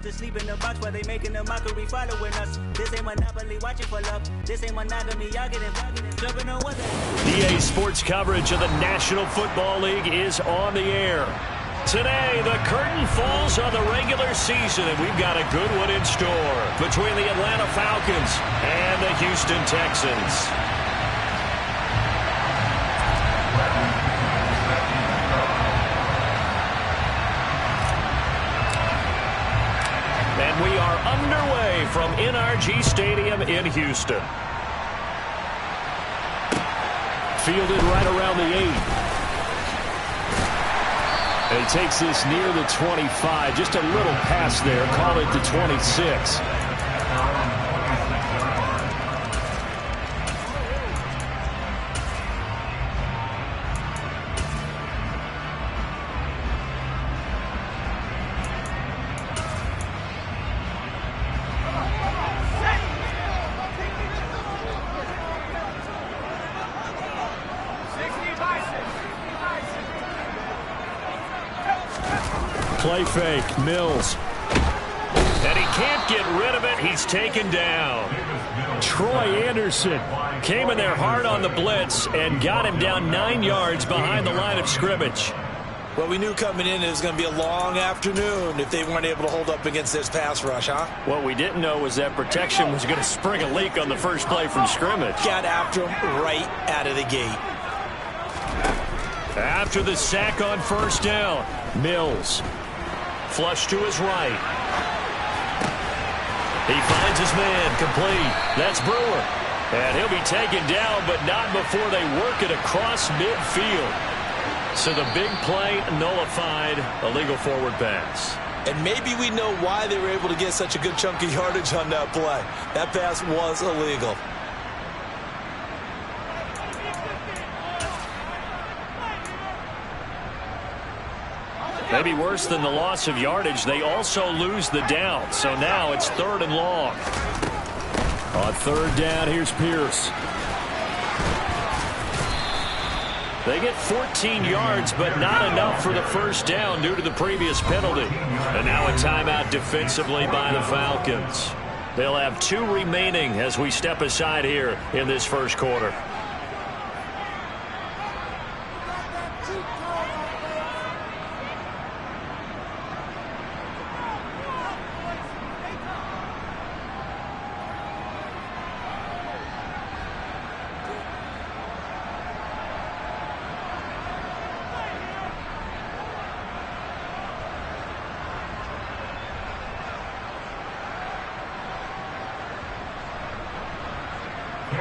To sleep in the box while they making a mockery following us. This ain't Monopoly watching for love. This ain't monogamy, y'all getting jumping on one. EA Sports coverage of the National Football League is on the air. Today, the curtain falls on the regular season, and we've got a good one in store between the Atlanta Falcons and the Houston Texans. And we are underway from NRG Stadium in Houston. Fielded right around the 8. And he takes this near the 25. Just a little pass there. Call it the 26. Play fake, Mills. And he can't get rid of it. He's taken down. Troy Anderson came in there hard on the blitz and got him down 9 yards behind the line of scrimmage. Well, we knew coming in it was going to be a long afternoon if they weren't able to hold up against this pass rush, huh? What we didn't know was that protection was going to spring a leak on the first play from scrimmage. Got after him right out of the gate. After the sack on first down, Mills. Flush to his right. He finds his man complete. That's Brewer. And he'll be taken down, but not before they work it across midfield. So the big play nullified, a legal forward pass. And maybe we know why they were able to get such a good chunk of yardage on that play. That pass was illegal. Maybe worse than the loss of yardage, they also lose the down. So now it's 3rd and long. On 3rd down, here's Pierce. They get 14 yards, but not enough for the first down due to the previous penalty. And now a timeout defensively by the Falcons. They'll have 2 remaining as we step aside here in this first quarter.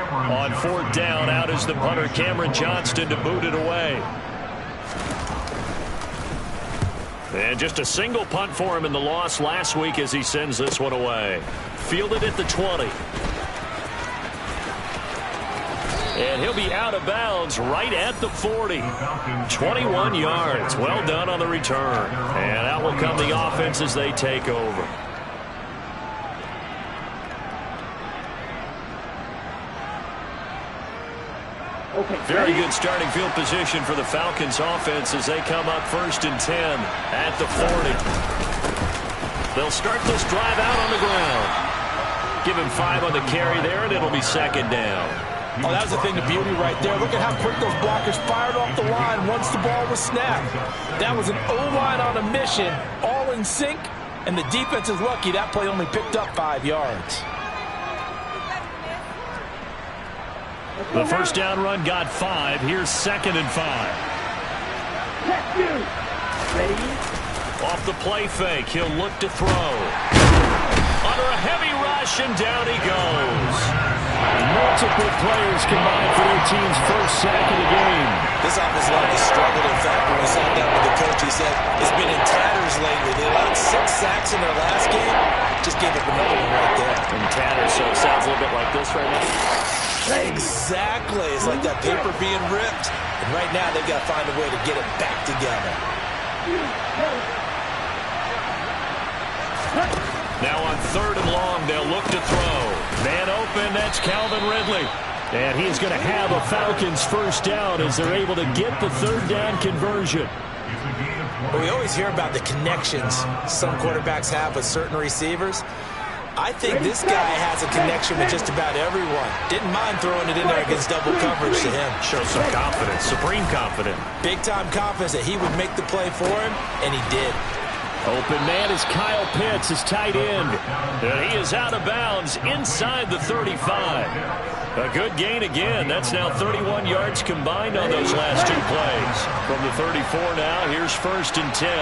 On 4th down, out is the punter, Cameron Johnston, to boot it away. And just a single punt for him in the loss last week as he sends this one away. Fielded at the 20. And he'll be out of bounds right at the 40. 21 yards. Well done on the return. And out will come the offense as they take over. Very good starting field position for the Falcons offense as they come up 1st and 10 at the 40. They'll start this drive out on the ground. Give him 5 on the carry there, and it'll be 2nd down. Oh, that was the thing, the beauty right there. Look at how quick those blockers fired off the line once the ball was snapped. That was an O-line on a mission, all in sync, and the defense is lucky that play only picked up 5 yards. The first down run got 5. Here's 2nd and 5. Off the play fake, he'll look to throw. Under a heavy rush, and down he goes. Multiple players combined for their team's first sack of the game. This offensive line has struggled. In fact, when we sat down with the coach, he said it's been in tatters lately. They allowed 6 sacks in their last game. Just gave up another one right there. In tatters, so it sounds a little bit like this right now. Exactly. It's like that paper being ripped. And right now, they've got to find a way to get it back together. Now on 3rd and long, they'll look to throw. Man open, that's Calvin Ridley. And he's going to have a Falcons first down as they're able to get the 3rd down conversion. Well, we always hear about the connections some quarterbacks have with certain receivers. I think this guy has a connection with just about everyone. Didn't mind throwing it in there against double coverage to him. Shows some confidence, supreme confidence. Big-time confidence that he would make the play for him, and he did. Open man is Kyle Pitts, his tight end. And he is out of bounds inside the 35. A good gain again. That's now 31 yards combined on those last two plays. From the 34 now, here's 1st and 10.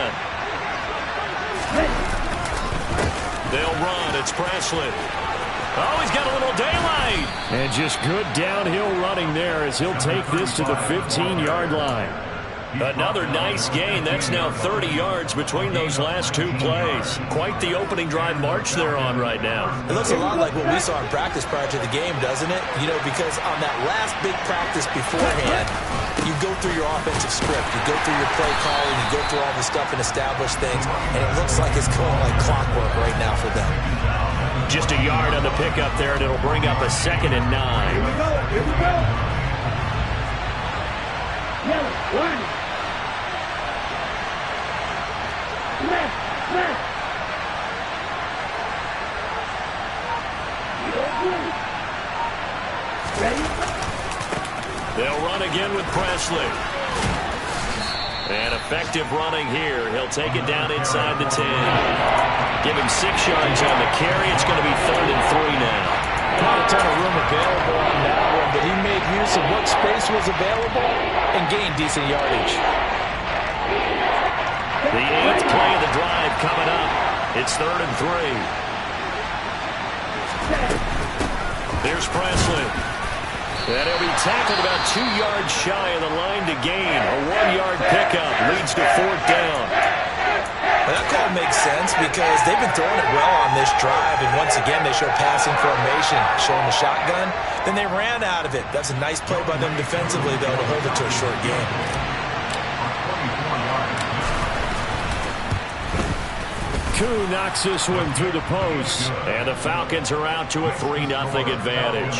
They'll run. It's Presley. Oh, he's got a little daylight. And just good downhill running there as he'll take this to the 15-yard line. Another nice gain. That's now 30 yards between those last two plays. Quite the opening drive march they're on right now. It looks a lot like what we saw in practice prior to the game, doesn't it? You know, because on that last big practice beforehand, you go through your offensive script, you go through your play calling, you go through all the stuff and establish things, and it looks like it's going like clockwork right now for them. Just a yard on the pickup there, and it'll bring up a 2nd and 9. Here we go. Here we go. Yellow, one. Left. Ready? They'll run again with Presley. And effective running here. He'll take it down inside the 10. Give him 6 yards on the carry. It's going to be 3rd and 3 now. Not a ton of room available on that one, but he made use of what space was available and gained decent yardage. The 8th play of the drive coming up. It's 3rd and 3. There's Presley. And he'll be tackled about 2 yards shy of the line to gain. A 1-yard pickup leads to 4th down. Well, that call makes sense because they've been throwing it well on this drive, and once again they show passing formation, showing the shotgun. Then they ran out of it. That's a nice play by them defensively, though, to hold it to a short game. Koo knocks this one through the post, and the Falcons are out to a 3-0 advantage.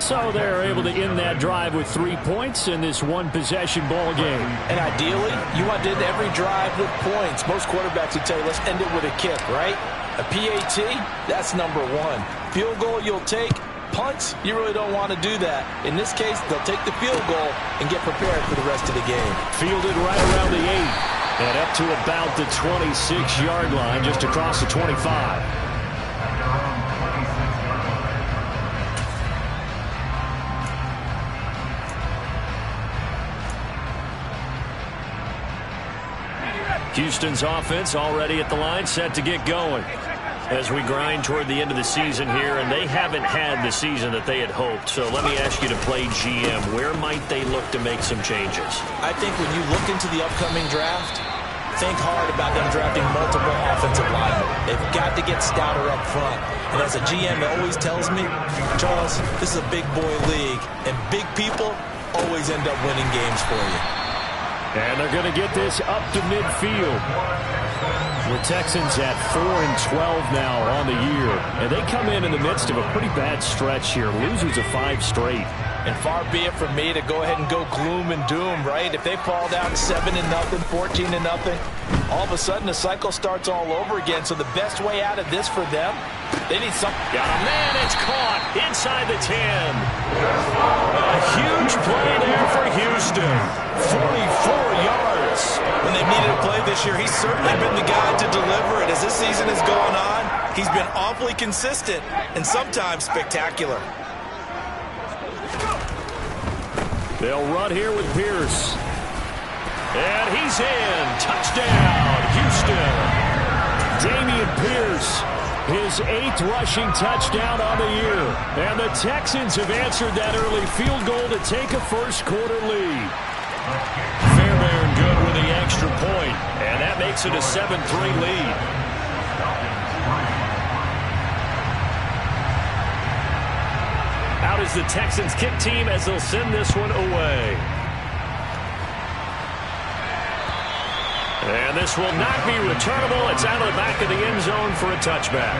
So they're able to end that drive with 3 points in this one-possession ball game. And ideally, you want to end every drive with points. Most quarterbacks would tell you, let's end it with a kick, right? A PAT, that's number 1. Field goal you'll take. Punts, you really don't want to do that. In this case, they'll take the field goal and get prepared for the rest of the game. Fielded right around the 8. And up to about the 26-yard line, just across the 25. Houston's offense already at the line, set to get going. As we grind toward the end of the season here, and they haven't had the season that they had hoped. So let me ask you to play GM. Where might they look to make some changes? I think when you look into the upcoming draft, think hard about them drafting multiple offensive linemen. They've got to get stouter up front. And as a GM, it always tells me, Charles, this is a big boy league, and big people always end up winning games for you. And they're going to get this up to midfield. The Texans at 4-12 now on the year. And they come in the midst of a pretty bad stretch here. Losers of 5 straight. And far be it from me to go ahead and go gloom and doom, right? If they fall down 7-0, 14-0, all of a sudden the cycle starts all over again. So the best way out of this for them, they need something. Got a man, it's caught inside the 10. A huge play there for Houston. 44 yards. When they've needed a play this year, he's certainly been the guy to deliver it. As this season has gone on, he's been awfully consistent and sometimes spectacular. They'll run here with Pierce. And he's in. Touchdown, Houston. Damian Pierce, his 8th rushing touchdown on the year. And the Texans have answered that early field goal to take a first-quarter lead. Fairbairn good with the extra point, and that makes it a 7-3 lead. Out is the Texans kick team as they'll send this one away. And this will not be returnable. It's out of the back of the end zone for a touchback.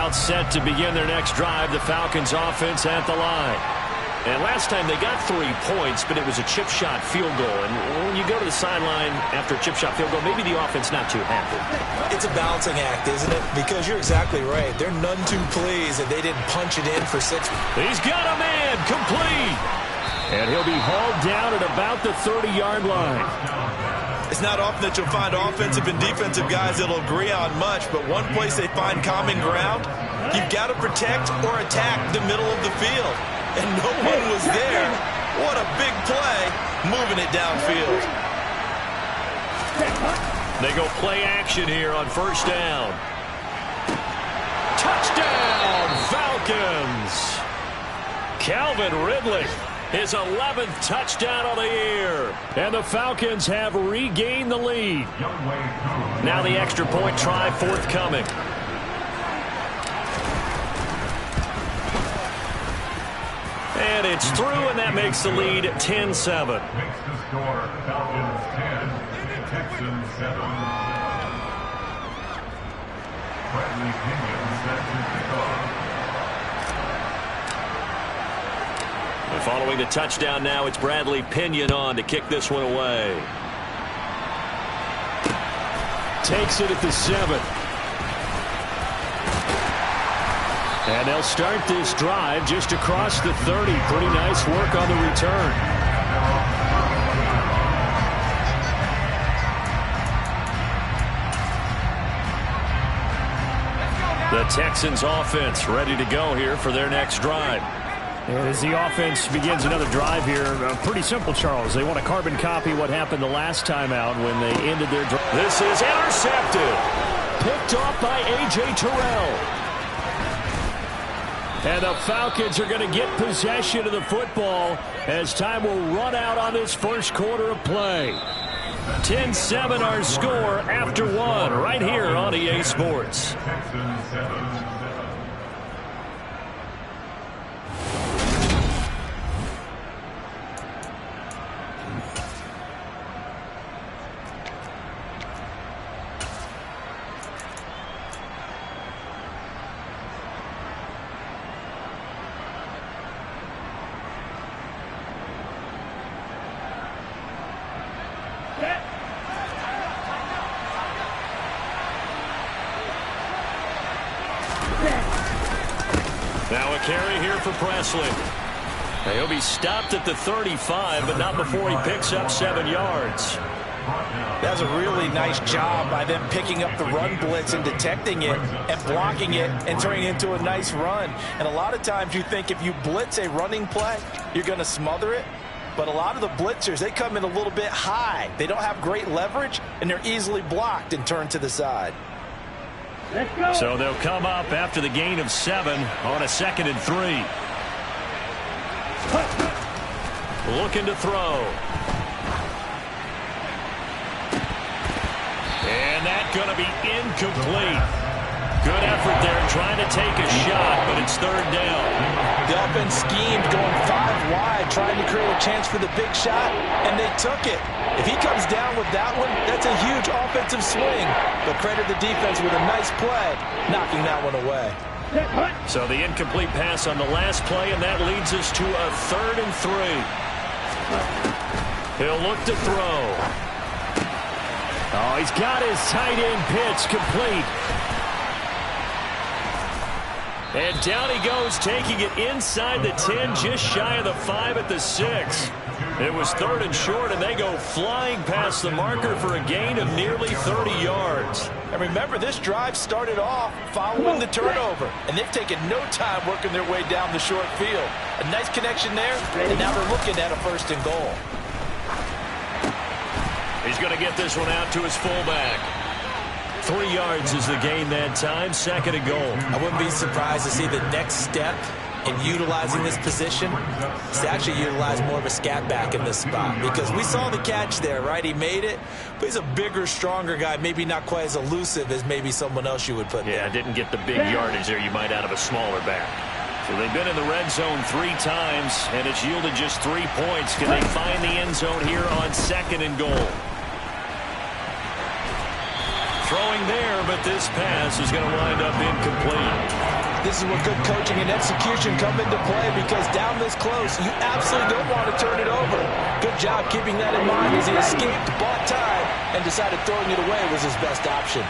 About set to begin their next drive, the Falcons offense at the line. And last time they got 3 points, but it was a chip shot field goal. And when you go to the sideline after a chip shot field goal, maybe the offense not too happy. It's a balancing act, isn't it? Because you're exactly right. They're none too pleased that they didn't punch it in for 6. He's got a man, complete. And he'll be hauled down at about the 30-yard line. It's not often that you'll find offensive and defensive guys that'll agree on much, but one place they find common ground, you've got to protect or attack the middle of the field. And no one was there. What a big play, moving it downfield. They go play action here on first down. Touchdown, Falcons! Calvin Ridley, his 11th touchdown of the year. And the Falcons have regained the lead. Now the extra point try forthcoming. And it's through, and that makes the lead 10-7. Makes the score Falcons 10, Texans 7. Bradley Pinion sets the kickoff. And following the touchdown now, it's Bradley Pinion on to kick this one away. Takes it at the 7. And they'll start this drive just across the 30. Pretty nice work on the return. The Texans offense ready to go here for their next drive. And as the offense begins another drive here, pretty simple, Charles. They want to carbon copy what happened the last time out when they ended their drive. This is intercepted. Picked off by A.J. Terrell. And the Falcons are going to get possession of the football as time will run out on this first quarter of play. 10-7 our score after 1 right here on EA Sports. Texans 7. Now a carry here for Presley. He'll be stopped at the 35, but not before he picks up 7 yards. That's a really nice job by them picking up the run blitz and detecting it and blocking it and turning it into a nice run. And a lot of times you think if you blitz a running play, you're going to smother it. But a lot of the blitzers, they come in a little bit high. They don't have great leverage, and they're easily blocked and turned to the side. So they'll come up after the gain of 7 on a 2nd and 3. Looking to throw. And that's going to be incomplete. Good effort there trying to take a shot, but it's 3rd down. The offense schemed going 5 wide, trying to create a chance for the big shot, and they took it. If he comes down with that one, that's a huge offensive swing. But credit the defense with a nice play, knocking that one away. So the incomplete pass on the last play, and that leads us to a 3rd and 3. He'll look to throw. Oh, he's got his tight end pitch complete. And down he goes, taking it inside the 10, just shy of the 5 at the 6. It was 3rd and short, and they go flying past the marker for a gain of nearly 30 yards. And remember, this drive started off following the turnover, and they've taken no time working their way down the short field. A nice connection there, and now they're looking at a 1st and goal. He's going to get this one out to his fullback. 3 yards is the gain that time, 2nd and goal. I wouldn't be surprised to see the next step in utilizing this position is to actually utilize more of a scat back in this spot, because we saw the catch there, right? He made it, but he's a bigger, stronger guy, maybe not quite as elusive as maybe someone else you would put there. Yeah, didn't get the big yardage there you might out of a smaller back. So they've been in the red zone 3 times, and it's yielded just 3 points. Can they find the end zone here on 2nd and goal? Throwing there, but this pass is going to wind up incomplete. this is where good coaching and execution come into play, because down this close, you absolutely don't want to turn it over. Good job keeping that in mind as he escaped, bought time, and decided throwing it away was his best option.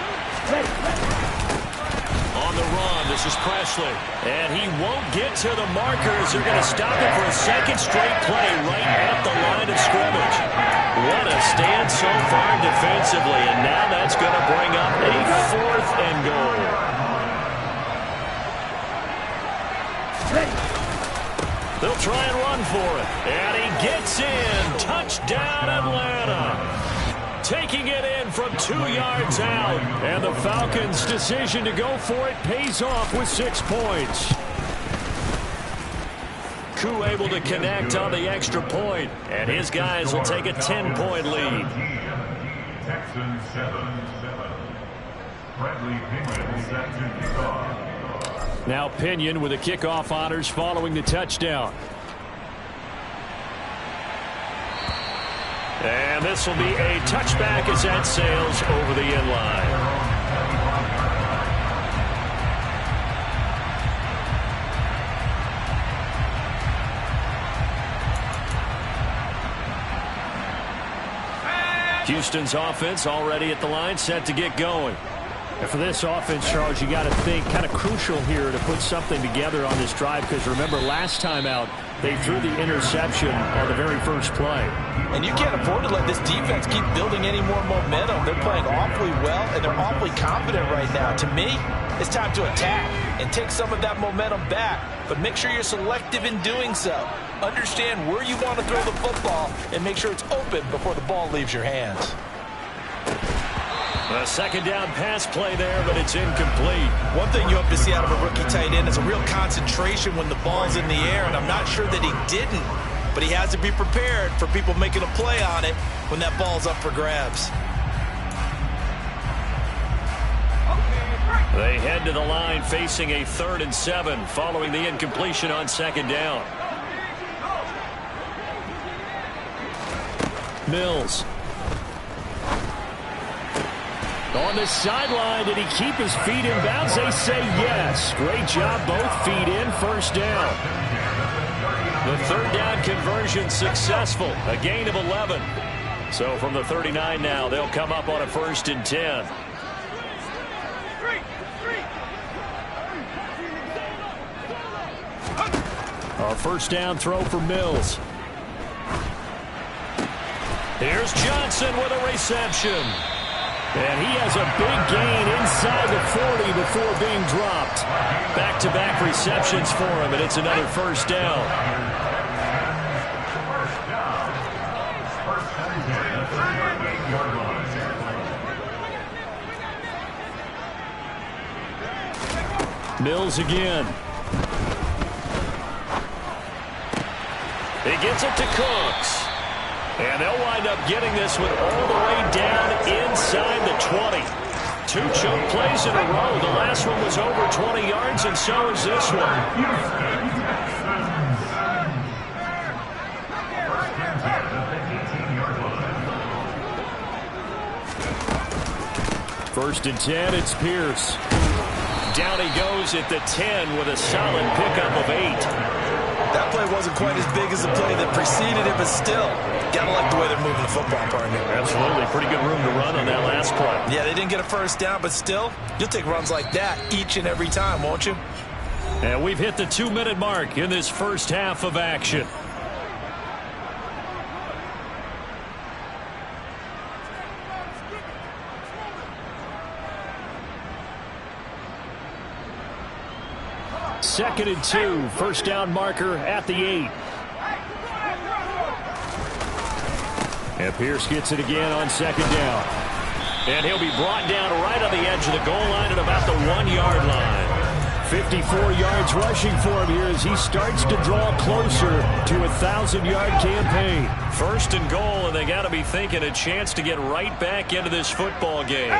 On the run, this is Presley. And he won't get to the markers. They're going to stop him for a second straight play right at the line of scrimmage. What a stand so far defensively, and now that's going to bring up a 4th and goal. They'll try and run for it. And he gets in. Touchdown, Atlanta. Taking it in from 2 yards out. And the Falcons' decision to go for it pays off with 6 points. Koo able to connect on the extra point, and his guys will take a 10-point lead. Texans 7-7. Bradley Pinion set to kick off. Now Pinion with the kickoff honors following the touchdown. And this will be a touchback as that sails over the end line. Houston's offense already at the line, set to get going. And for this offense, Charles, you got to think kind of crucial here to put something together on this drive, because remember last time out they threw the interception on the very first play. And you can't afford to let this defense keep building any more momentum. They're playing awfully well, and they're awfully confident right now. To me, it's time to attack and take some of that momentum back, but make sure you're selective in doing so. Understand where you want to throw the football and make sure it's open before the ball leaves your hands. A second down pass play there, but it's incomplete. One thing you hope to see out of a rookie tight end is a real concentration when the ball's in the air, and I'm not sure that he didn't, but he has to be prepared for people making a play on it when that ball's up for grabs. They head to the line facing a 3rd and 7 following the incompletion on second down. Mills. On the sideline, did he keep his feet in bounds? They say yes. Great job, both feet in, first down. The 3rd down conversion successful, a gain of 11. So from the 39 now, they'll come up on a 1st and 10. A first down throw for Mills. Here's Johnson with a reception. And he has a big gain inside the 40 before being dropped. Back-to-back receptions for him, and it's another first down. Mills again. He gets it to Cooks. And they'll wind up getting this one all the way down inside the 20. 2 choke plays in a row. The last one was over 20 yards, and so is this one. First and 10, it's Pierce. Down he goes at the 10 with a solid pickup of 8. That play wasn't quite as big as the play that preceded it, but still, gotta like the way they're moving the football, partner. Absolutely. Pretty good room to run on that last play. Yeah, they didn't get a first down, but still, you'll take runs like that each and every time, won't you? And we've hit the 2-minute mark in this first half of action. Second and 2, first down marker at the 8. And Pierce gets it again on second down. And he'll be brought down right on the edge of the goal line at about the 1-yard line. 54 yards rushing for him here as he starts to draw closer to a 1,000-yard campaign. First and goal, and they got to be thinking a chance to get right back into this football game.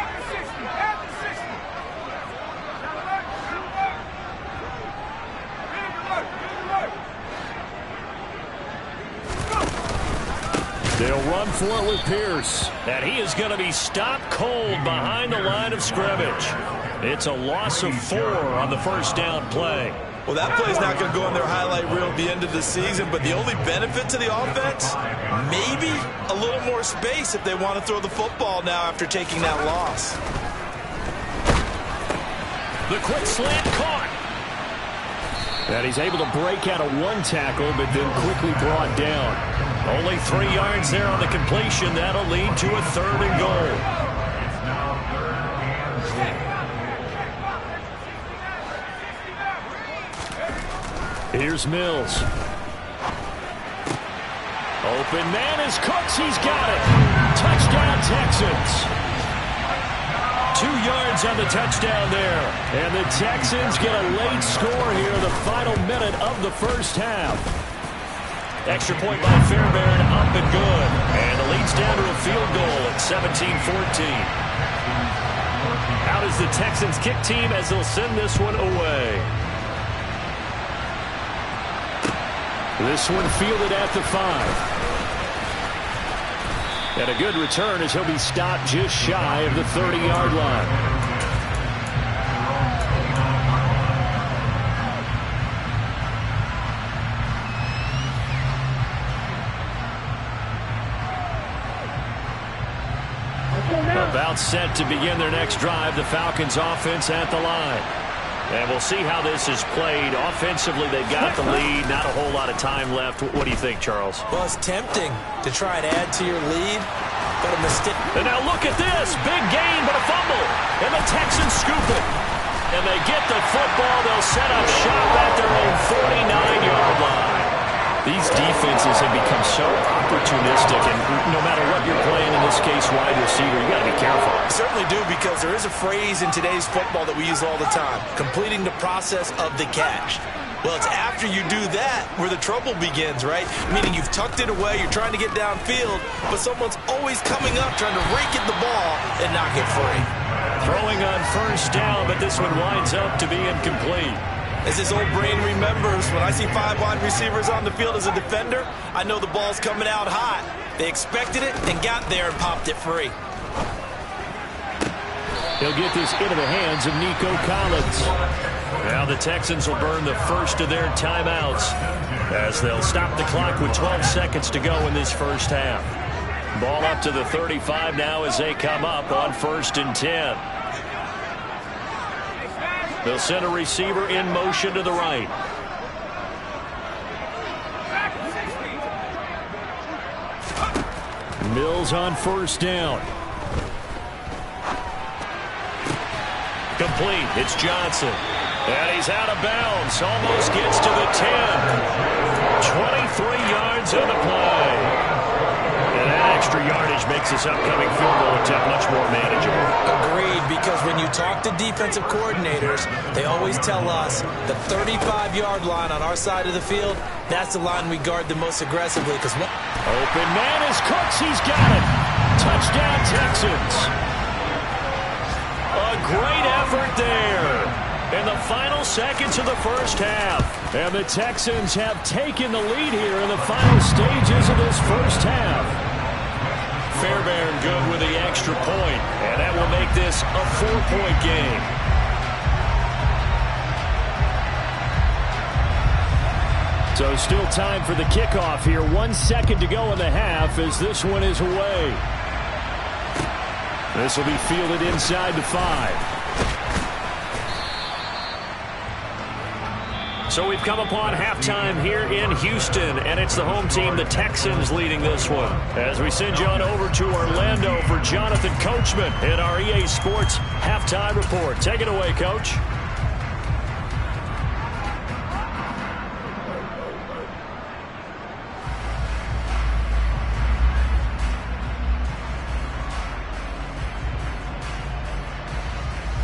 They'll run for it with Pierce. And he is going to be stopped cold behind the line of scrimmage. It's a loss of 4 on the first down play. Well, that play's not going to go in their highlight reel at the end of the season, but the only benefit to the offense, maybe a little more space if they want to throw the football now after taking that loss. The quick slant caught. And he's able to break out of one tackle, but then quickly brought down. Only 3 yards there on the completion. That'll lead to a 3rd and goal. Here's Mills. Open man is Cooks. He's got it. Touchdown, Texans. 2 yards on the touchdown there. And the Texans get a late score here in the final minute of the first half. Extra point by Fairbairn, up and good. And the lead's down to a field goal at 17-14. How does the Texans kick team as they'll send this one away? This one fielded at the 5. And a good return as he'll be stopped just shy of the 30-yard line. About set to begin their next drive, the Falcons offense at the line. And we'll see how this is played. Offensively, they've got the lead. Not a whole lot of time left. What do you think, Charles? Well, it's tempting to try and add to your lead, but a mistake. And now look at this. Big gain, but a fumble. And the Texans scoop it. And they get the football. They'll set up shop at their own 49-yard line. These defenses have become so opportunistic, and no matter what you're playing, in this case, wide receiver, you got to be careful. I certainly do, because there is a phrase in today's football that we use all the time, completing the process of the catch. Well, it's after you do that where the trouble begins, right? Meaning you've tucked it away, you're trying to get downfield, but someone's always coming up trying to rake at the ball and knock it free. Throwing on first down, but this one winds up to be incomplete. As his old brain remembers, when I see 5 wide receivers on the field as a defender, I know the ball's coming out hot. They expected it and got there and popped it free. He'll get this into the hands of Nico Collins. Now the Texans will burn the first of their timeouts as they'll stop the clock with 12 seconds to go in this first half. Ball up to the 35 now as they come up on 1st and 10. They'll send a receiver in motion to the right. Mills on first down. Complete. It's Johnson. And he's out of bounds. Almost gets to the 10. 23 yards on the play. And that extra yardage makes this upcoming field goal attempt much more manageable. Agreed, because when you talk to defensive coordinators, they always tell us the 35-yard line on our side of the field, that's the line we guard the most aggressively. Because open man is Cooks. He's got it. Touchdown, Texans. A great effort there in the final seconds of the first half. And the Texans have taken the lead here in the final stages of this first half. Fairbairn good with the extra point, and that will make this a 4-point game. So still time for the kickoff here. 1 second to go in the half as this one is away. This will be fielded inside the 5. So we've come upon halftime here in Houston, and it's the home team, the Texans, leading this one. As we send you on over to Orlando for Jonathan Coachman in our EA Sports Halftime Report. Take it away, Coach.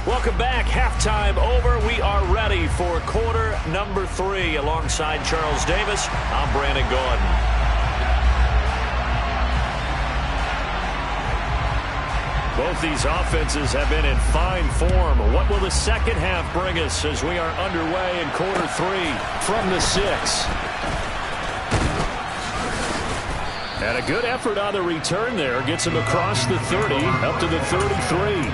Welcome back. Halftime over. We are ready for quarter number 3. Alongside Charles Davis, I'm Brandon Gordon. Both these offenses have been in fine form. What will the second half bring us as we are underway in quarter 3 from the 6? And a good effort on the return there. Gets him across the 30, up to the 33.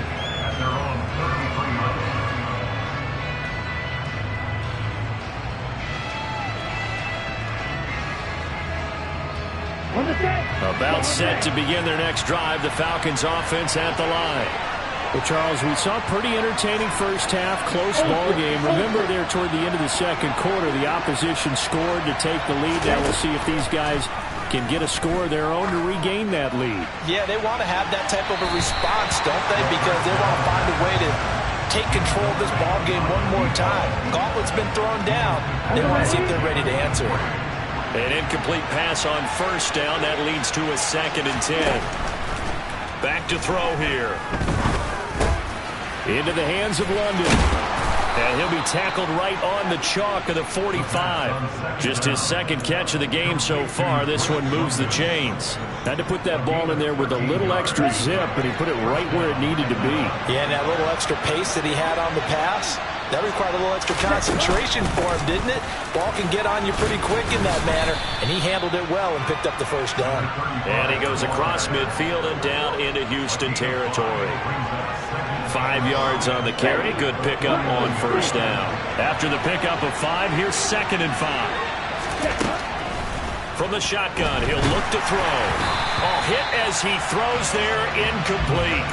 About set to begin their next drive, the Falcons offense at the line. Well, Charles, we saw a pretty entertaining first half, close ball game. Remember there toward the end of the second quarter, the opposition scored to take the lead. Now we'll see if these guys can get a score of their own to regain that lead. Yeah, they want to have that type of a response, don't they? Because they want to find a way to take control of this ball game one more time. Gauntlet's been thrown down. They want to see if they're ready to answer. An incomplete pass on first down. That leads to a 2nd and 10. Back to throw here. Into the hands of London. And he'll be tackled right on the chalk of the 45. Just his 2nd catch of the game so far. This one moves the chains. Had to put that ball in there with a little extra zip, but he put it right where it needed to be. Yeah, and that little extra pace that he had on the pass, that required a little extra concentration for him, didn't it? Ball can get on you pretty quick in that manner, and he handled it well and picked up the first down. And he goes across midfield and down into Houston territory. 5 yards on the carry. Good pickup on first down. After the pickup of 5, here's 2nd and 5. From the shotgun, he'll look to throw. Oh, hit as he throws there, incomplete.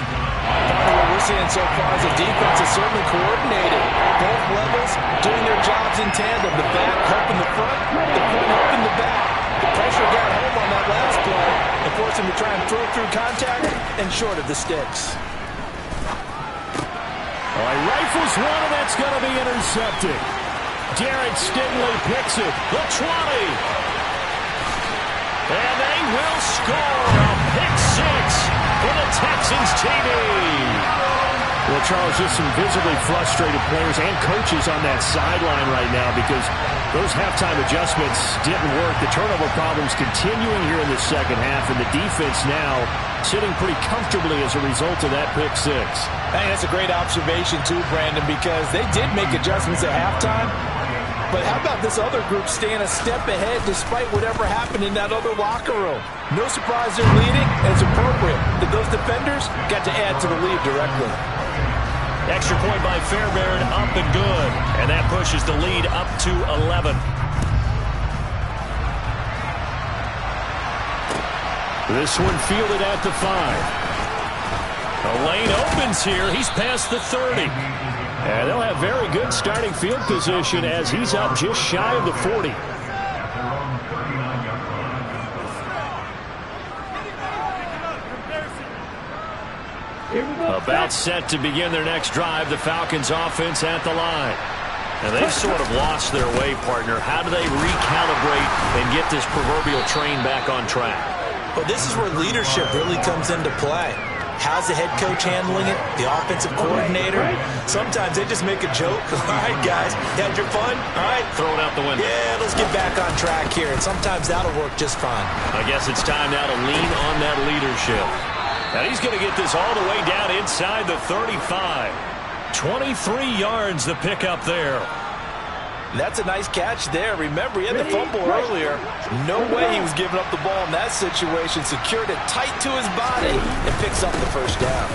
Part of what we're seeing so far is the defense is certainly coordinated. Both levels doing their jobs in tandem. The back helping the front helping the back. The pressure got home on that last play and forced him to try and throw through contact and short of the sticks. All right, rifles one, and that's going to be intercepted. Derek Stingley picks it. The 20. And they will score a pick 6 for the Texans TV. Well, Charles, just some visibly frustrated players and coaches on that sideline right now because those halftime adjustments didn't work. The turnover problems continuing here in the second half, and the defense now sitting pretty comfortably as a result of that pick 6. Hey, that's a great observation too, Brandon, because they did make adjustments at halftime. But how about this other group staying a step ahead despite whatever happened in that other locker room? No surprise they're leading, and it's appropriate that those defenders got to add to the lead directly. Extra point by Fairbairn, up and good. And that pushes the lead up to 11. This one fielded at the 5. The lane opens here. He's past the 30. And they'll have very good starting field position as he's up just shy of the 40. About set to begin their next drive, the Falcons offense at the line. And they've sort of lost their way, partner. How do they recalibrate and get this proverbial train back on track? Well, this is where leadership really comes into play. How's the head coach handling it? The offensive coordinator? Sometimes they just make a joke. All right, guys, you had your fun? All right. Throw it out the window. Yeah, let's get back on track here. And sometimes that'll work just fine. I guess it's time now to lean on that leadership. And he's going to get this all the way down inside the 35. 23 yards the pickup there. That's a nice catch there. Remember, he had the fumble earlier. No way he was giving up the ball in that situation. Secured it tight to his body and picks up the first down.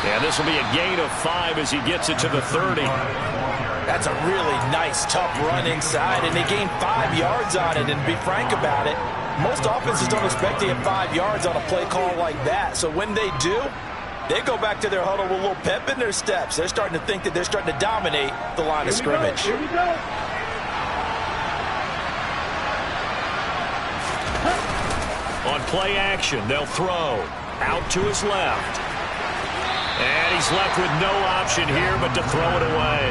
And this will be a gain of 5 as he gets it to the 30. That's a really nice, tough run inside, and they gained 5 yards on it. And to be frank about it, most offenses don't expect to get 5 yards on a play call like that. So when they do, they go back to their huddle with a little pep in their steps. They're starting to think that they're starting to dominate the line of scrimmage. Here we go. On play action, they'll throw. Out to his left. And he's left with no option here but to throw it away.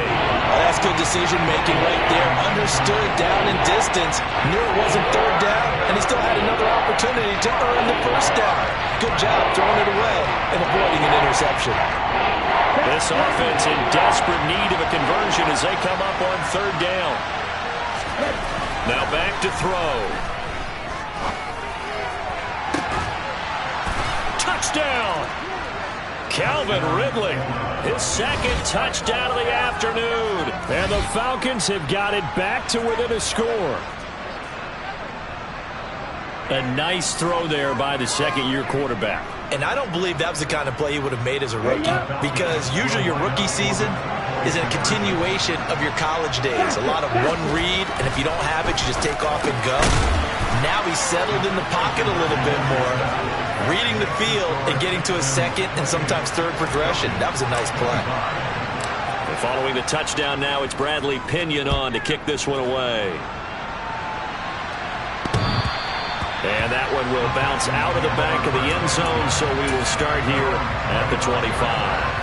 Oh, that's good decision-making right there. Understood down in distance. Knew it wasn't third down, and he still had another opportunity to earn the first down. Good job throwing it away and avoiding an interception. This offense in desperate need of a conversion as they come up on third down. Now back to throw. Touchdown! Calvin Ridley, his second touchdown of the afternoon. And the Falcons have got it back to within a score. A nice throw there by the second-year quarterback. And I don't believe that was the kind of play he would have made as a rookie, because usually your rookie season, is a continuation of your college days. A lot of one read, and if you don't have it, you just take off and go. Now he's settled in the pocket a little bit more, reading the field and getting to a second and sometimes third progression. That was a nice play. Following the touchdown now, it's Bradley Pinion on to kick this one away. And that one will bounce out of the back of the end zone, so we will start here at the 25.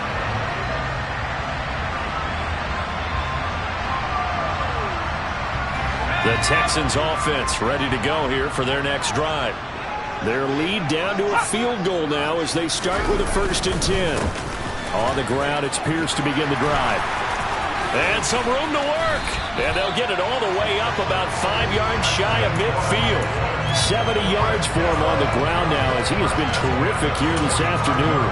The Texans offense ready to go here for their next drive. Their lead down to a field goal now as they start with a 1st and 10. On the ground, it's Pierce to begin the drive. And some room to work. And they'll get it all the way up about 5 yards shy of midfield. 70 yards for him on the ground now as he has been terrific here this afternoon.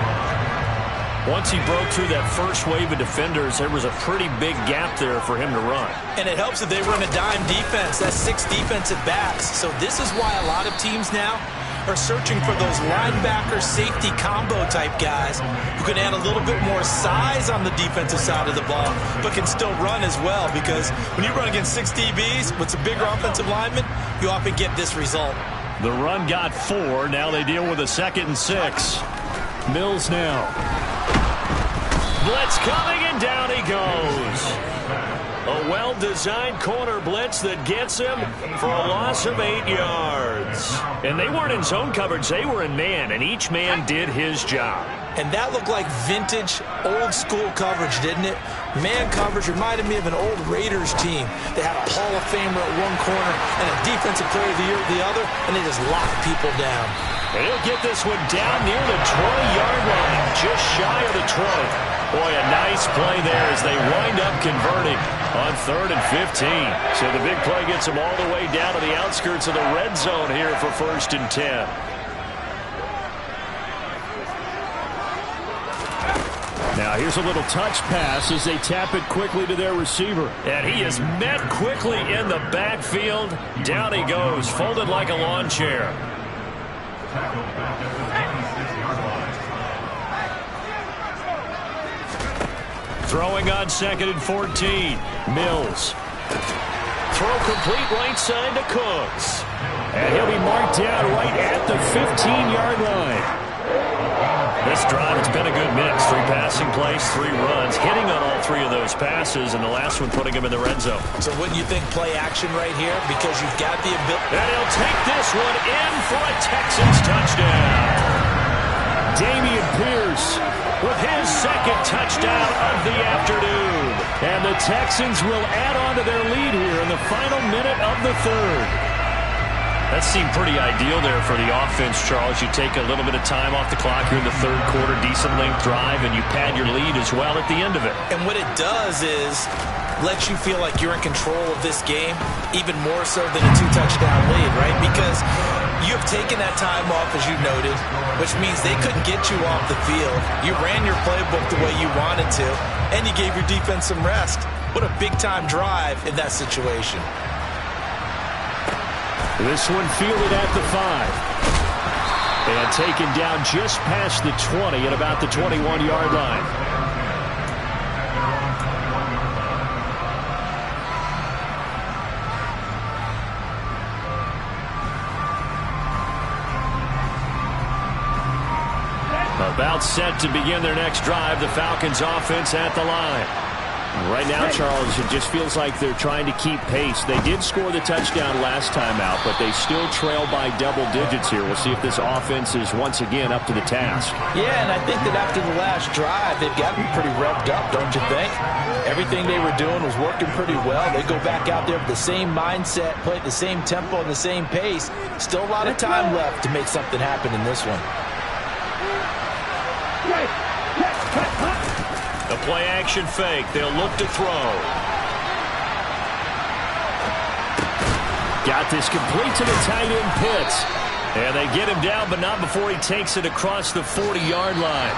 Once he broke through that first wave of defenders, there was a pretty big gap there for him to run. And it helps that they run a dime defense. That's 6 defensive backs. So this is why a lot of teams now are searching for those linebacker safety combo type guys who can add a little bit more size on the defensive side of the ball, but can still run as well, because when you run against 6 DBs with some bigger offensive linemen, you often get this result. The run got 4. Now they deal with a 2nd and 6. Mills now. Blitz coming, and down he goes. A well-designed corner blitz that gets him for a loss of 8 yards. And they weren't in zone coverage. They were in man, and each man did his job. And that looked like vintage, old-school coverage, didn't it? Man coverage reminded me of an old Raiders team. They had a Hall of Famer at one corner and a Defensive Player of the Year at the other, and they just locked people down. And he'll get this one down near the 20-yard line, just shy of the 20. Boy, a nice play there as they wind up converting on 3rd and 15. So the big play gets them all the way down to the outskirts of the red zone here for 1st and 10. Now here's a little touch pass as they tap it quickly to their receiver. And he is met quickly in the backfield. Down he goes, folded like a lawn chair. Throwing on 2nd and 14. Mills. Throw complete right side to Cooks. And he'll be marked down right at the 15-yard line. This drive, it's been a good mix. 3 passing plays, 3 runs, hitting on all 3 of those passes, and the last one putting him in the red zone. So wouldn't you think play action right here? Because you've got the ability. And he'll take this one in for a Texans touchdown. Dameon Pierce with his 2nd touchdown of the afternoon. And the Texans will add on to their lead here in the final minute of the 3rd. That seemed pretty ideal there for the offense, Charles. You take a little bit of time off the clock here in the 3rd quarter, decent length drive, and you pad your lead as well at the end of it. And what it does is let you feel like you're in control of this game, even more so than a 2-touchdown lead, right? Because you have taken that time off, as you noted, which means they couldn't get you off the field. You ran your playbook the way you wanted to, and you gave your defense some rest. What a big-time drive in that situation. This one fielded at the 5. And taken down just past the 20 at about the 21-yard line. About set to begin their next drive, the Falcons offense at the line. Right now, Charles, it just feels like they're trying to keep pace. They did score the touchdown last time out, but they still trail by double digits here. We'll see if this offense is once again up to the task. Yeah, and I think that after the last drive, they've got to be pretty revved up, don't you think? Everything they were doing was working pretty well. They go back out there with the same mindset, play at the same tempo and the same pace. Still a lot of time left to make something happen in this one. The play-action fake. They'll look to throw. Got this complete to the tight end Pitts. And they get him down, but not before he takes it across the 40-yard line.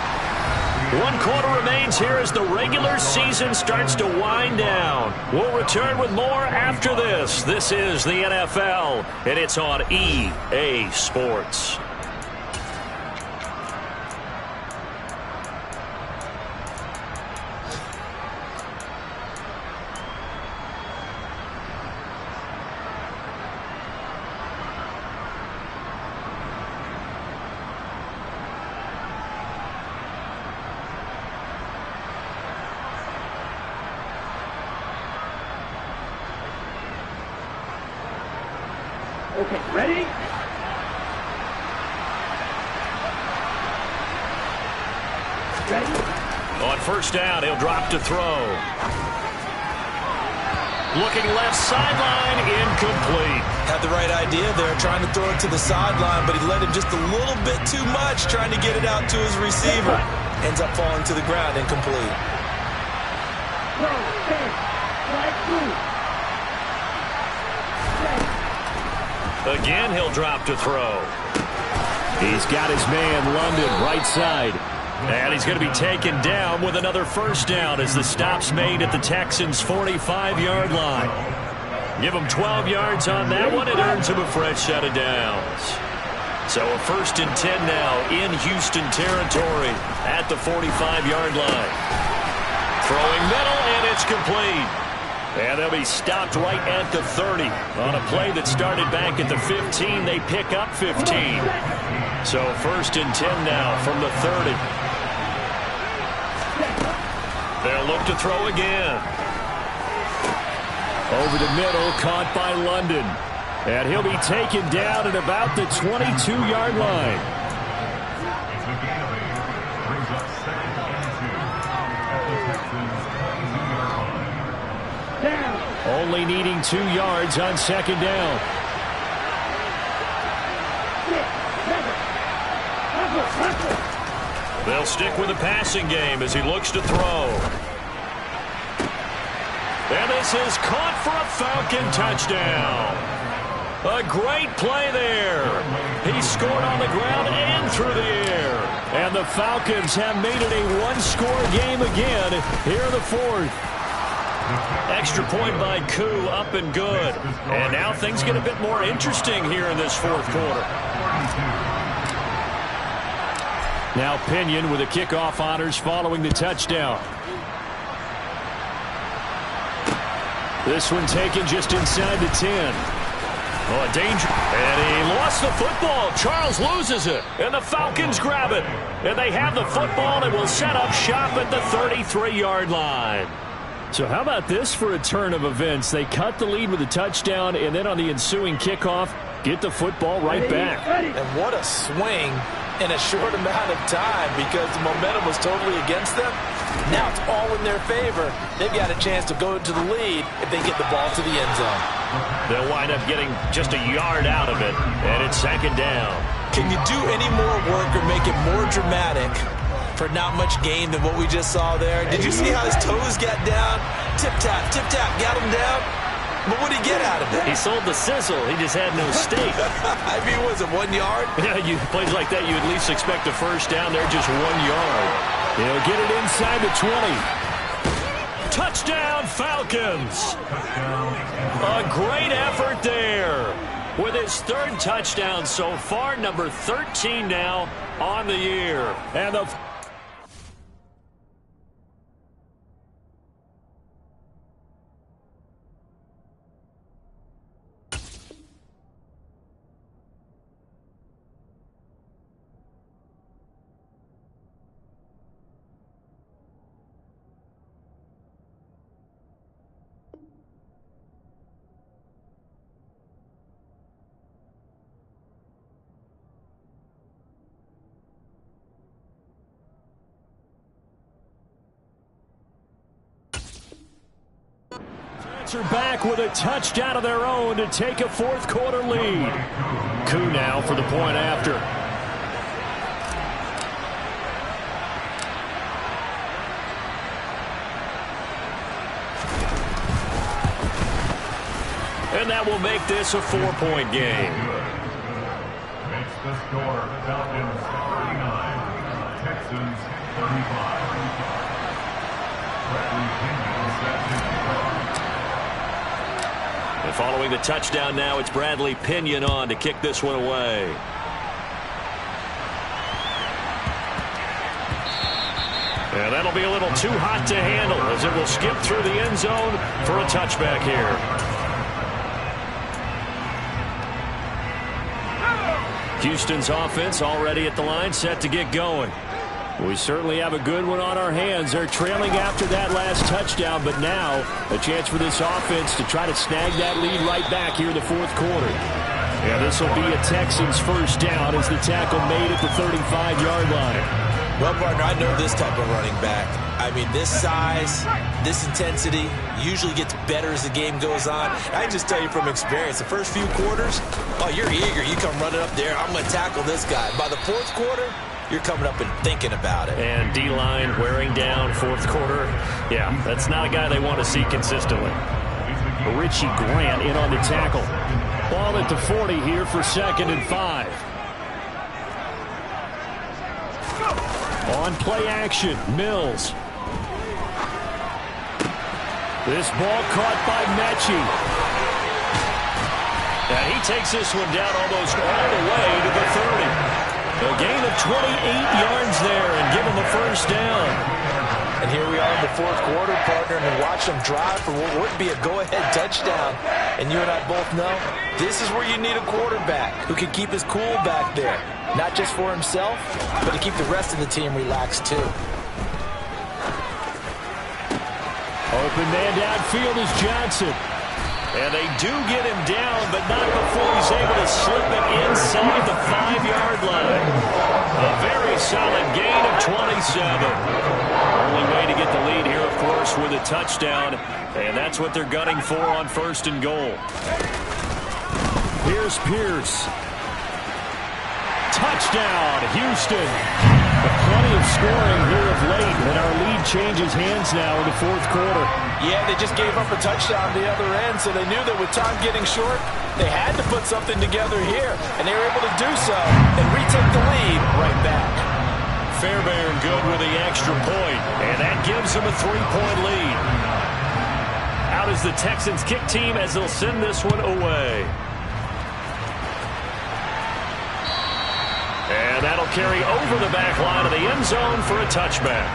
1 quarter remains here as the regular season starts to wind down. We'll return with more after this. This is the NFL, and it's on EA Sports. Okay, ready? On first down, he'll drop to throw. Looking left sideline, incomplete. Had the right idea there, trying to throw it to the sideline, but he let him just a little bit too much, trying to get it out to his receiver. Ends up falling to the ground, incomplete. Again, he'll drop to throw. He's got his man, London, right side. And he's going to be taken down with another first down as the stop's made at the Texans' 45-yard line. Give him 12 yards on that one. It earns him a fresh set of downs. So a 1st and 10 now in Houston territory at the 45-yard line. Throwing middle, and it's complete. And they'll be stopped right at the 30. On a play that started back at the 15, they pick up 15. So 1st and 10 now from the 30. They'll look to throw again. Over the middle, caught by London. And he'll be taken down at about the 22-yard line. Brings up 2nd and 2 at the Texans' 2-yard line. Only needing 2 yards on 2nd down. They'll stick with the passing game as he looks to throw. And this is caught for a Falcon touchdown. A great play there. He scored on the ground and through the air. And the Falcons have made it a one-score game again here in the 4th. Extra point by Koo, up and good. And now things get a bit more interesting here in this 4th quarter. Now Pinion with the kickoff honors following the touchdown. This one taken just inside the 10. Oh, a danger. And he lost the football. Charles loses it. And the Falcons grab it. And they have the football and will set up shop at the 33-yard line. So how about this for a turn of events? They cut the lead with a touchdown, and then on the ensuing kickoff, get the football right back. And what a swing in a short amount of time, because the momentum was totally against them. Now it's all in their favor. They've got a chance to go to the lead if they get the ball to the end zone. They'll wind up getting just a yard out of it, and it's 2nd down. Can you do any more work or make it more dramatic for not much gain than what we just saw there? Did you see how his toes got down? Tip-tap, got him down. But what did he get out of it? He sold the sizzle. He just had no steak. I mean, was it 1 yard? Yeah, plays like that, you at least expect a first down. They're just 1 yard. He'll get it inside the 20. Touchdown, Falcons. A great effort there. With his 3rd touchdown so far, number 13 now on the year. And the are back with a touchdown of their own to take a 4th quarter lead. Koo now for the point after. And that will make this a 4-point game. Makes the score Falcons 39, Texans 35. And following the touchdown now, it's Bradley Pinion on to kick this one away. And that'll be a little too hot to handle as it will skip through the end zone for a touchback here. Houston's offense already at the line, set to get going. We certainly have a good one on our hands. They're trailing after that last touchdown, but now a chance for this offense to try to snag that lead right back here in the 4th quarter. Yeah, this will be a Texans first down as the tackle made at the 35-yard line. Well, partner, I know this type of running back. I mean, this size, this intensity usually gets better as the game goes on. I can just tell you from experience, the first few quarters, oh, you're eager. You come running up there, I'm going to tackle this guy. By the fourth quarter, you're coming up and thinking about it. And D-line wearing down fourth quarter. Yeah, that's not a guy they want to see consistently. Richie Grant in on the tackle. Ball at the 40 here for 2nd and 5. On play action, Mills. This ball caught by Mechie. And he takes this one down almost all the way to the 30. A gain of 28 yards there and give him a first down. And here we are in the fourth quarter, partner, and watch them drive for what would be a go-ahead touchdown. And you and I both know this is where you need a quarterback who can keep his cool back there. Not just for himself, but to keep the rest of the team relaxed too. Open man downfield is Johnson. And they do get him down, but not before he's able to slip it inside the 5-yard line. A very solid gain of 27. Only way to get the lead here, of course, with a touchdown. And that's what they're gunning for on 1st and goal. Here's Pierce. Touchdown, Houston. Plenty of scoring here of late, and our lead changes hands now in the fourth quarter. Yeah, they just gave up a touchdown to the other end, so they knew that with time getting short, they had to put something together here, and they were able to do so and retake the lead right back. Fairbairn good with the extra point, and that gives them a 3-point lead. Out is the Texans kick team as they'll send this one away. And that'll carry over the back line of the end zone for a touchback.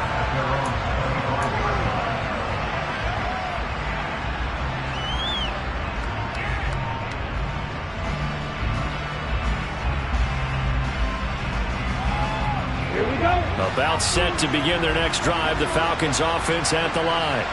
Here we go. About set to begin their next drive, the Falcons offense at the line.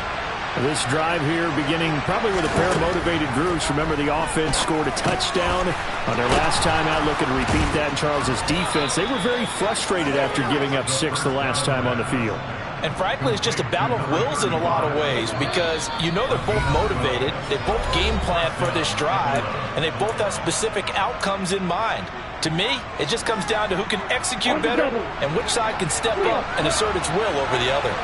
This drive here beginning probably with a pair of motivated groups. Remember, the offense scored a touchdown on their last time out. Looking to repeat that in Charles's defense. They were very frustrated after giving up 6 the last time on the field. And frankly, it's just a battle of wills in a lot of ways because you know they're both motivated. They both game plan for this drive, and they both have specific outcomes in mind. To me, it just comes down to who can execute better and which side can step up and assert its will over the other.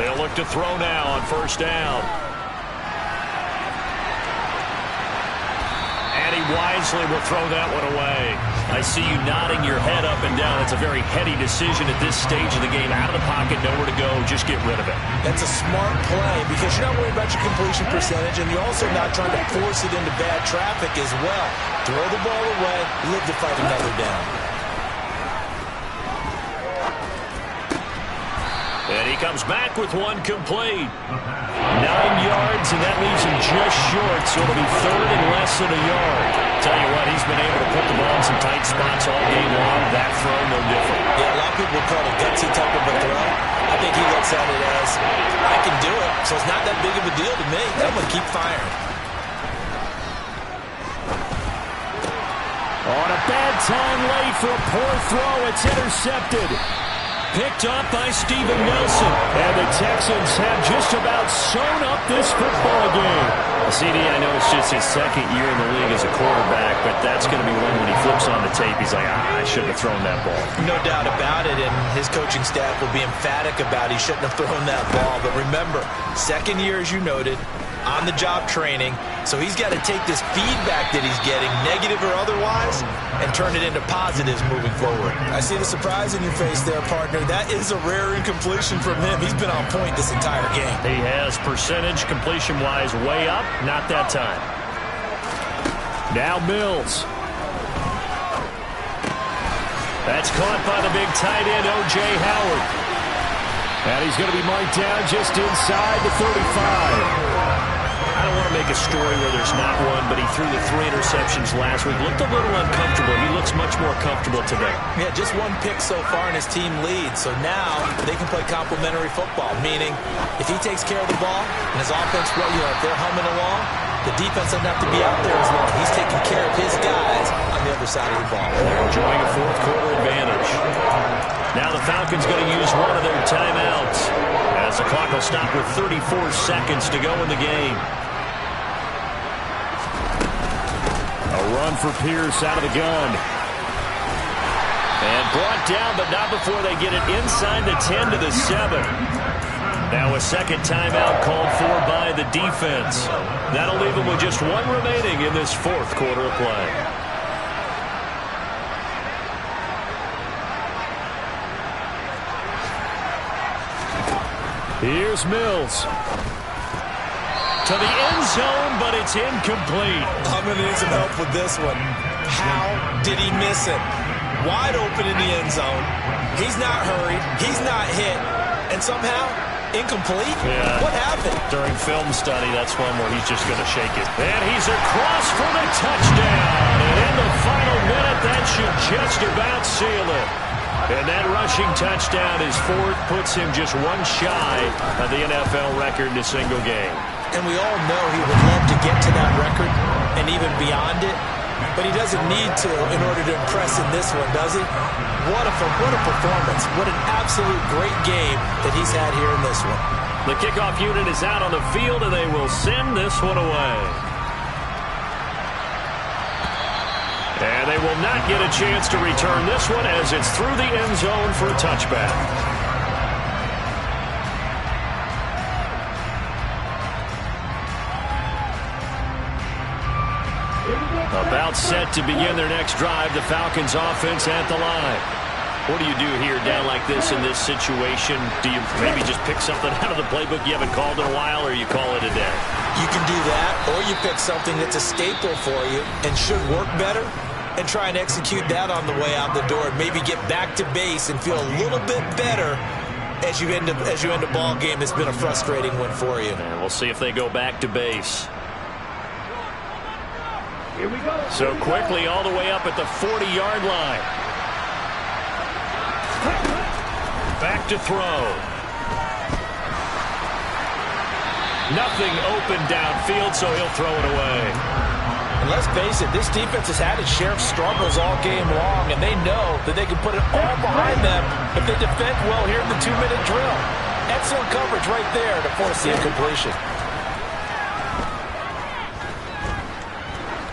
They'll look to throw now on 1st down. And he wisely will throw that one away. I see you nodding your head up and down. It's a very heady decision at this stage of the game. Out of the pocket, nowhere to go, just get rid of it. That's a smart play because you're not worried about your completion percentage, and you're also not trying to force it into bad traffic as well. Throw the ball away, live to fight another down. And he comes back with one complete. 9 yards, and that leaves him just short, so it'll be 3rd and less than a yard. Tell you what, he's been able to put the ball in some tight spots all game long. That throw, no different. Yeah, a lot of people call it a gutsy type of a throw. I think he looks at it as, I can do it, so it's not that big of a deal to me. I'm going to keep firing. On a bad time late for a poor throw, it's intercepted. Picked up by Steven Nelson. And the Texans have just about sewn up this football game. CD, I know it's just his 2nd year in the league as a quarterback, but that's going to be one when he flips on the tape. He's like, I shouldn't have thrown that ball. No doubt about it, and his coaching staff will be emphatic about he shouldn't have thrown that ball. But remember, 2nd year, as you noted, on-the-job training. So he's got to take this feedback that he's getting, negative or otherwise, and turn it into positives moving forward. I see the surprise in your face there, partner. That is a rare incompletion from him. He's been on point this entire game. He has percentage completion-wise way up. Not that time. Now Mills. That's caught by the big tight end, O.J. Howard. And he's going to be marked down just inside the 35. I don't want to make a story where there's not one, but he threw the 3 interceptions last week. Looked a little uncomfortable. He looks much more comfortable today. Yeah, just 1 pick so far and his team leads. So now they can play complementary football, meaning if he takes care of the ball and his offense, if they're humming along, The defense doesn't have to be out there as long. He's taking care of his guys on the other side of the ball. They're enjoying a fourth quarter advantage. Now the Falcons going to use one of their timeouts as the clock will stop with 34 seconds to go in the game. A run for Pierce out of the gun. And brought down, but not before they get it inside the 10 to the 7. Now a second timeout called for by the defense. That'll leave them with just one remaining in this fourth quarter of play. Here's Mills. To the end zone, but it's incomplete. I'm going to need some help with this one. How did he miss it? Wide open in the end zone. He's not hurried. He's not hit. And somehow, incomplete? Yeah. What happened? During film study, that's one where he's just going to shake it. And he's across for the touchdown. And in the final minute, that should just about seal it. And that rushing touchdown is fourth, puts him just one shy of the NFL record in a single game. And we all know he would love to get to that record and even beyond it. But he doesn't need to in order to impress in this one, does he? What a performance. What an absolute great game that he's had here in this one. The kickoff unit is out on the field, and they will send this one away. And they will not get a chance to return this one as it's through the end zone for a touchback. About set to begin their next drive, the Falcons offense at the line. What do you do here down like this in this situation? Do you maybe just pick something out of the playbook you haven't called in a while, or you call it a day? You can do that, or you pick something that's a staple for you and should work better and try and execute that on the way out the door and maybe get back to base and feel a little bit better as you end a ball game that's been a frustrating one for you. And we'll see if they go back to base. Here we go. So quickly all the way up at the 40-yard line. Back to throw. Nothing open downfield, so he'll throw it away. And let's face it, this defense has had its share of struggles all game long, and they know that they can put it all behind them if they defend well here in the 2-minute drill. Excellent coverage right there to force the incompletion.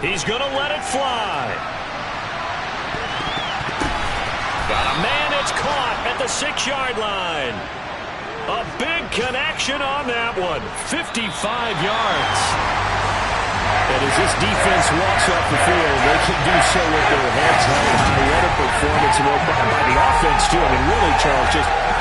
He's going to let it fly. Got a man, it's caught at the 6-yard line. A big connection on that one. 55 yards. And as this defense walks off the field, they can do so with their heads held. What a performance by the offense, too. I mean, really, Charles, just